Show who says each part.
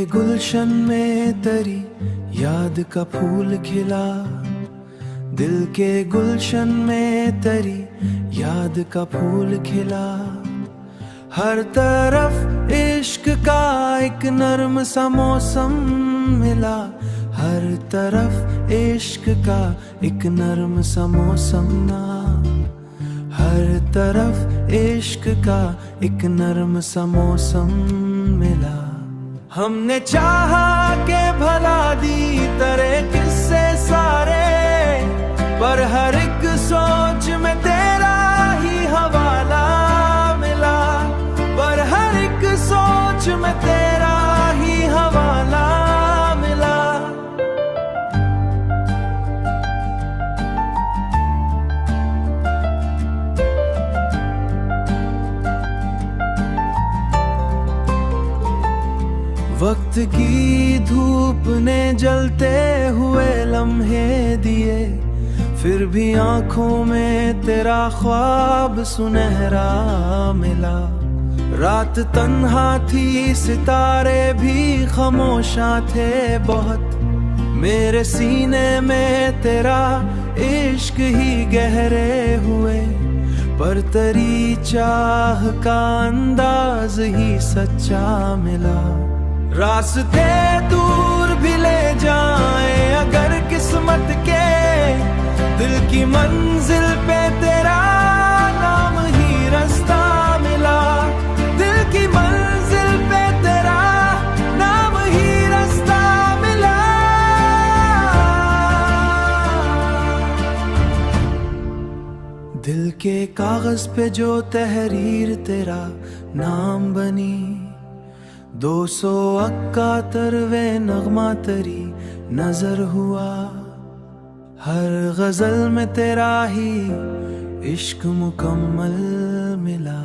Speaker 1: गुलशन में तेरी याद का फूल खिला, दिल के गुलशन में तेरी याद का फूल खिला। हर तरफ इश्क का एक नर्म सा मौसम मिला, हर तरफ इश्क का एक नर्म सा मौसम ना, हर तरफ इश्क का एक नर्म सा मौसम मिला। हमने चाहा के भला दी तेरे किस्से सारे, पर हर एक सोच में तेरा ही हवाला मिला, पर हर एक सोच में तेरा ही हवाला मिला। वक्त की धूप ने जलते हुए लम्हे दिए, फिर भी आंखों में तेरा ख्वाब सुनहरा मिला। रात तन्हा थी, सितारे भी खामोशा थे बहुत, मेरे सीने में तेरा इश्क ही गहरे हुए, पर तेरी चाह का अंदाज ही सच्चा मिला। रास्ते दूर भी ले जाए अगर किस्मत के, दिल की मंजिल पे तेरा नाम ही रास्ता मिला, दिल की मंजिल पे तेरा नाम ही रास्ता मिला। दिल के कागज पे जो तहरीर तेरा नाम बनी, 200 अक्का तरवे नगमा तेरी नजर हुआ, हर गजल में तेरा ही इश्क मुकम्मल मिला।